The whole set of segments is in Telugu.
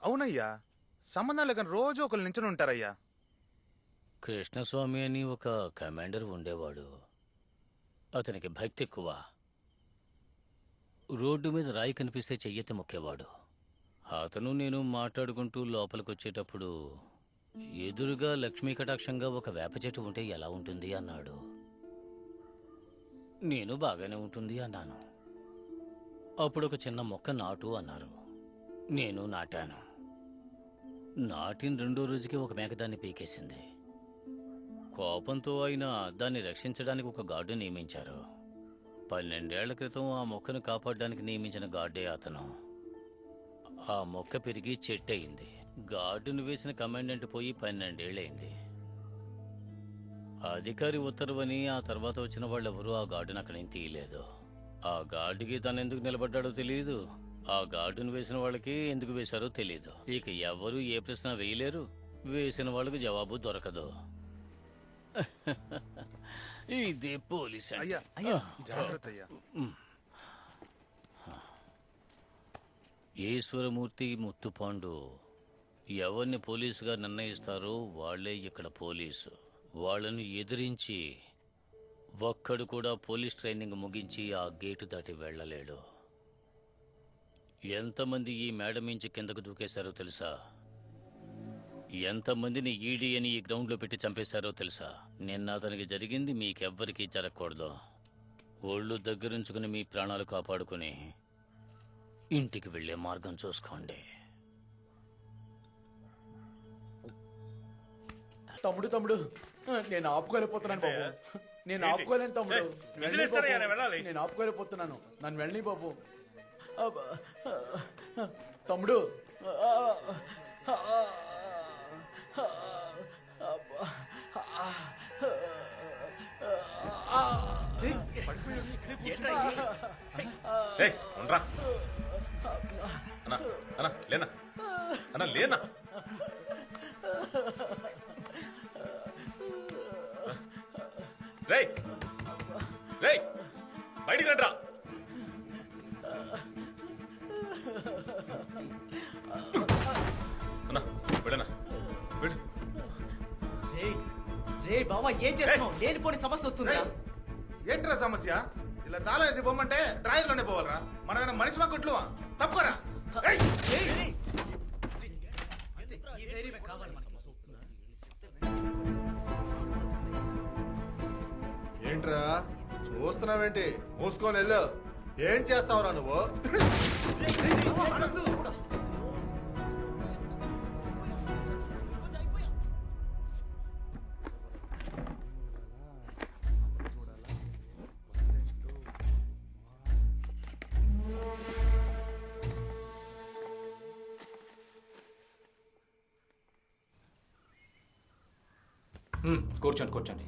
అవునయ్యా, సంబంధం లేక రోజు ఒకరు నించుని ఉంటారయ్యా. కృష్ణస్వామి అని ఒక కమాండర్ ఉండేవాడు. అతనికి భక్తి ఎక్కువ. రోడ్డు మీద రాయి కనిపిస్తే చెయ్యెత్తి మొక్కేవాడు. అతను నేను మాట్లాడుకుంటూ లోపలికొచ్చేటప్పుడు ఎదురుగా లక్ష్మీ కటాక్షంగా ఒక వేప చెట్టు ఉంటే ఎలా ఉంటుంది అన్నాడు. నేను బాగానే ఉంటుంది అన్నాను. అప్పుడు ఒక చిన్న మొక్క నాటు అన్నారు. నేను నాటాను. నాటిన 2వ రోజుకి ఒక మేక దాన్ని పీకేసింది. కోపంతో ఆయన దాన్ని రక్షించడానికి ఒక గార్డు నియమించారు. 12 ఏళ్ల క్రితం ఆ మొక్కను కాపాడడానికి నియమించిన గార్డే అతను. ఆ మొక్క పెరిగి చెట్టయింది. గార్డును వేసిన కమాండెంట్ పోయి 12 ఏళ్ళయింది. అధికారి ఉత్తర్వని ఆ తర్వాత వచ్చిన వాళ్ళెవరూ ఆ గార్డును అక్కడి నుంచి తీయలేదు. ఆ గార్డుకి తను ఎందుకు నిలబడ్డాడో తెలియదు. ఆ గార్డును వేసిన వాళ్ళకి ఎందుకు వేశారో తెలియదు. ఇక ఎవరు ఏ ప్రశ్న వేయలేరు. వేసిన వాళ్ళకి జవాబు దొరకదు. ఇదే పోలీస్ అయ్యా, జాగ్రత్త అయ్యా. ఈశ్వరమూర్తి, ముత్తుపాండు ఎవరిని పోలీసుగా నిర్ణయిస్తారో వాళ్లే ఇక్కడ పోలీసు. వాళ్ళను ఎదిరించి ఒక్కడు కూడా పోలీస్ ట్రైనింగ్ ముగించి ఆ గేటు దాటి వెళ్లలేడు. ఎంతమంది ఈ మేడ మించి కిందకు దూకేశారో తెలుసా? ఎంతమందిని ఈడీ అని ఈ గ్రౌండ్లో పెట్టి చంపేశారో తెలుసా? నిన్న అతనికి జరిగింది మీకెవ్వరికీ జరగకూడదు. ఒళ్ళు దగ్గరుంచుకుని మీ ప్రాణాలు కాపాడుకుని ఇంటికి వెళ్లే మార్గం చూసుకోండి. తమ్ముడు తమ్ముడు నేను ఆపుకోలేకపోతున్నాను బాబు. నేను ఆపుకోలేను తమ్ముడు. నేను ఆపుకోలేకపోతున్నాను. నన్ను వెళ్ళని బాబు. తమ్ముడు లేనా రేయ్ రేయ్ బయటికి రండ్రా. అన్నా వెళ్ళనా వెళ్ళు. రే బావా ఏం చేస్తున్నావు? లేనిపోని సమస్య వస్తుందా? ఏంట్రా సమస్య? ఇలా తాళం వేసి పోమంటే డ్రాయర్లోనే పోవాలరా? మనమైనా మనిషి మా కుట్లువా? తప్పుకోరా. ఏంట్రా చూస్తున్నావేంటి? మూసుకొని వెళ్ళు. ఏం చేస్తావురా నువ్వు? కూర్చోండి కూర్చోండి.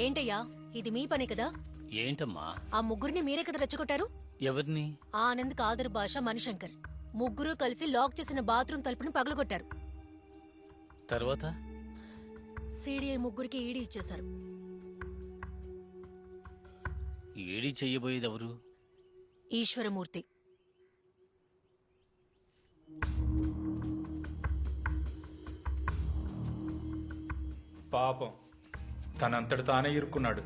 ఏంటయ్యా, ఇది మీ పని కదా? ఏంటమ్మా? ఆ ముగ్గురిని మీరే కదా రెచ్చగొట్టారు? ఎవరిని? ఆనంద్, కాదర్ భాష, మణిశంకర్ ముగ్గురు కలిసి లాక్ చేసిన బాత్రూమ్ తలుపుని పగలగొట్టారు. తర్వాత సిడిఐ ముగ్గురికి ఈడీ ఇచ్చేశారు. ఈడీ చెయ్యబోయేది ఎవరు? ఈశ్వరమూర్తి. పాపం తనంతటి తానే ఇరుక్కున్నాడు.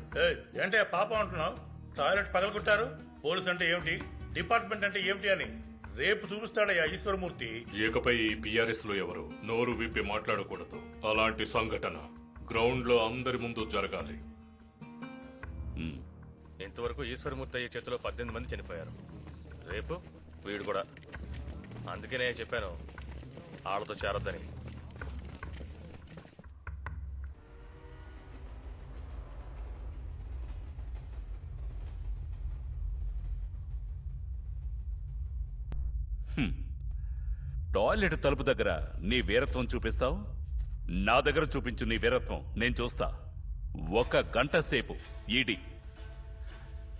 ఏంటే పాపం అంటున్నావు? టాయిలెట్ పగలగొట్టారు. పోలీస్ అంటే ఏమిటి, డిపార్ట్మెంట్ అంటే ఏమిటి అని రేపు చూపిస్తాడయ్యా ఈశ్వరమూర్తి. ఇకపై ఈ పిఆర్ఎస్ లో ఎవరు నోరు విప్పి మాట్లాడకూడదు. అలాంటి సంఘటన గ్రౌండ్ లో అందరి ముందు జరగాలి. ఇంతవరకు ఈశ్వరమూర్తి అయ్యే చేతిలో 18 మంది చనిపోయారు. రేపు వీడు కూడా. అందుకే నేను చెప్పాను ఆళ్ళతో చేరొద్దని. టాయిలెట్ తలుపు దగ్గర నీ వీరత్వం చూపిస్తావు, నా దగ్గర చూపించు నీ వీరత్వం. నేను చూస్తా. 1 గంట సేపు ఈడీ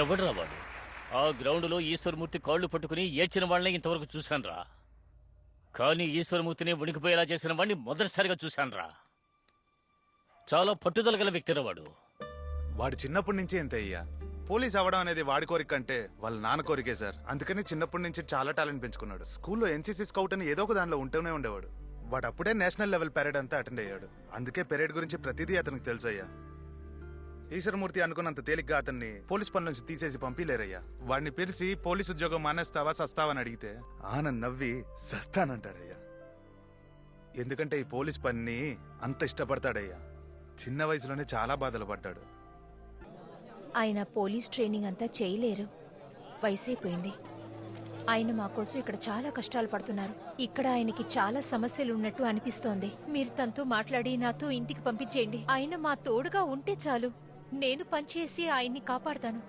ఎవడ్రా వాడు? ఆ గ్రౌండ్లో ఈశ్వరమూర్తి కాళ్ళు పట్టుకుని ఏడ్చిన వాళ్ళని ఇంతవరకు చూశాన్రా. కానీ ఈశ్వరమూర్తిని వణికిపోయేలా చేసిన వాడిని మొదటిసారిగా చూశాన్రా. చాలా పట్టుదల గల వ్యక్తిరా వాడు. వాడు చిన్నప్పటి నుంచే ఎంత అయ్యా. పోలీస్ అవ్వడం అనేది వాడి కోరిక అంటే వాళ్ళ నాన్న కోరికే సార్. అందుకని చిన్నప్పటి నుంచి చాలా టాలెంట్ పెంచుకున్నాడు. స్కూల్లో ఎన్సీసీ స్కౌట్ అని ఏదో ఒక దానిలో ఉంటూనే ఉండేవాడు. వాడు అప్పుడే నేషనల్ లెవెల్ పెరేడ్ అంతా అటెండ్ అయ్యాడు. అందుకే పెరేడ్ గురించి ప్రతిదీ అతనికి తెలుసయ్యా. ఈశ్వరమూర్తి అనుకున్నంత తేలిగ్గా అతన్ని పోలీస్ పని నుంచి తీసేసి పంపిలేరయ్యా. వాడిని పిలిచి పోలీస్ ఉద్యోగం మానేస్తావా సస్తావా అని అడిగితే ఆనంద్ నవ్వి సస్తానంటాడయ్యా. ఎందుకంటే ఈ పోలీస్ పనిని అంత ఇష్టపడతాడయ్యా. చిన్న వయసులోనే చాలా బాధలు పడ్డాడు. ఆయన పోలీస్ ట్రైనింగ్ అంతా చేయలేరు, వయసైపోయింది. ఆయన మా కోసం ఇక్కడ చాలా కష్టాలు పడుతున్నారు. ఇక్కడ ఆయనకి చాలా సమస్యలు ఉన్నట్టు అనిపిస్తోంది. మీరు తనతో మాట్లాడి నాతో ఇంటికి పంపించేయండి. ఆయన మా తోడుగా ఉంటే చాలు. నేను పనిచేసి ఆయన్ని కాపాడతాను.